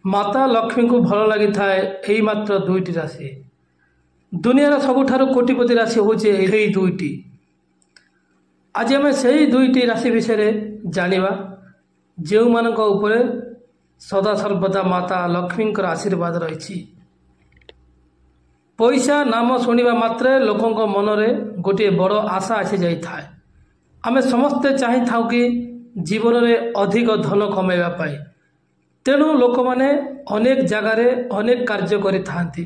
माता लक्ष्मी को भल लगी थाए यही मात्र दुईटी राशि। दुनियार सबुठारु कोटिपति राशि होचे यही दुईटी। आज आम से दुईटी राशि विषय जानिबा जो मानक उपरे सदा सर्वदा माता लक्ष्मी आशीर्वाद रही। पैसा नाम शुणा मात्रे लोकों मनरे गोटे बड़ आशा आसी जाए। आम समस्ते चाही था कि जीवन में अधिक धन कमाइबा पाई, तेणु लोक मैंने अनेक जगार अनेक कार्य करिथांती,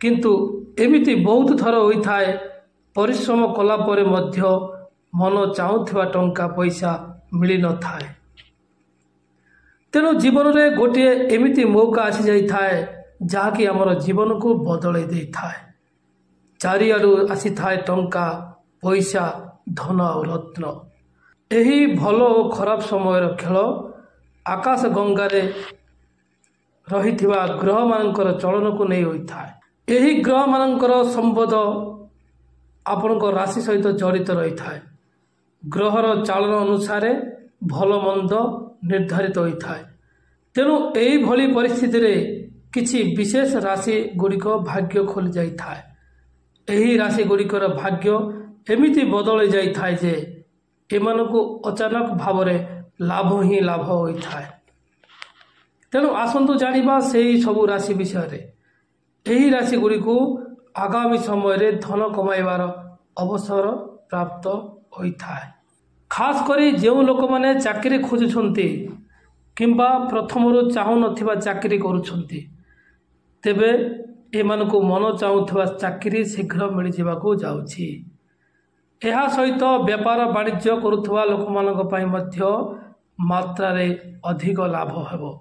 किंतु एमिति बहुत थर होता है परिश्रम कलापर मध्य मन चाहूवा टंका पैसा मिल न थाए। तेणु जीवन में गोटे एमिति मौका आसी जाए जहाँकि आमर जीवन को बदल दे थाए। चारिआडू आसी थाए टंका पैसा धन और रत्न। यही भल और खराब समय खेल आकाश गंगारे रही ग्रह मानकर चलन को नहीं होता है। यही ग्रह मानकर संबंध आपण राशि सहित जड़ित रही है। ग्रहर चालन अनुसार भल मंद निर्धारित होता है। तेणु यही भली परिस्थिति रे किछि विशेष राशि गुड़िक भाग्य खोली जाए। यही राशि गुड़िकर भाग्य एमिति बदल जाए जे एमानकु अचानक भाव लाभ ही लाभ होता है। तेणु आसतु जानिबा सेही सबु राशि विषय। यही राशि गुड़ी को आगामी समय धन कमाइबार अवसर प्राप्त होता है। खास करी जो लोक मैंने चाकरी खोजुछंती किंबा प्रथम चाहू नथिबा चाकरी करुछंती, तेबे एमानकु मन चाहूथबा चाकरी शीघ्र मिल जावाकू जाउछि। यह सहित व्यापार वाणिज्य करुवा लोक मानक पई मध्य मात्रा रे अधिक लाभ हेबो,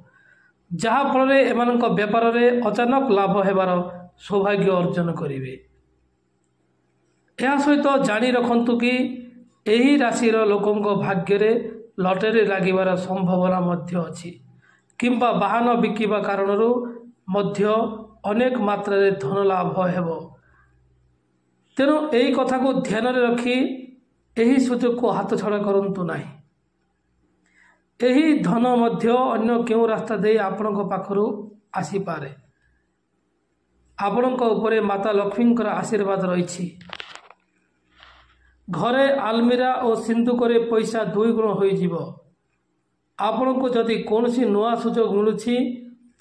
जहा फल एमानक व्यापार रे अचानक लाभ हेबार सौभाग्य अर्जन करिवे। यह सहित जानी रखंतु कि यही राशिर लोकों भाग्य रे लटरी लागिबार संभावना मध्य अछि, किंबा वाहन बिकिबा कारणरू मध्य अनेक मात्रा रे धन लाभ हेबो। तेणु यही कथा को ध्यान रखी यही सुजोग को हाथ छड़ा करंतु नहीं। यही धन मध्य अन्य क्यों रास्ता दे आपणक पाखरु आसी पारे। आपणक उपरे माता लक्ष्मी आशीर्वाद रही। घरे आलमीरा और सिंधुक पैसा दुई गुण हो। आपण को जदि कौन सी नुआ सुजोग मिलुछि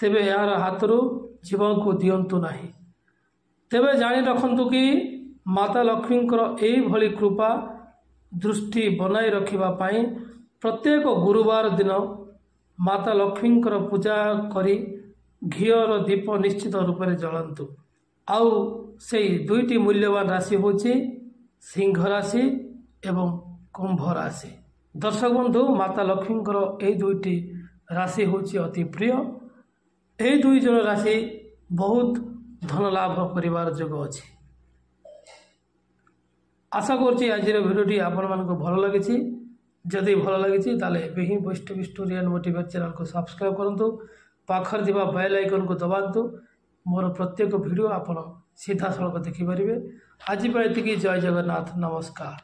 तेबे यार हाथरू जीवन को दियंतु नहीं। तेबे जानी रखंतु कि माता लक्ष्मी यही भली कृपा दृष्टि बनाई रखिबा पाई प्रत्येक गुरुवार दिन माता लक्ष्मी पूजा करी घीर दीप निश्चित रूप से जलांतु। आउ से दुईटी मूल्यवान राशि होची सिंह राशि एवं कुंभ राशि। दर्शक बंधु, माता लक्ष्मी यही दुईटी राशि होची अति प्रिय। यही दुई जन राशि बहुत धन लाभ करिवार जोग अछि। आशा करुँची आज भिडियोटी आपण मानक भल लगी। जदि भल लगी ताले ही Vaishnavi story and motivate channel को सब्सक्राइब करंतु, पाखर दिबा बेल आइकन को दबांतु। मोर प्रत्येक वीडियो आपण सीधा सड़क देखिपारे। आज एतिकी। जय जगन्नाथ, नमस्कार।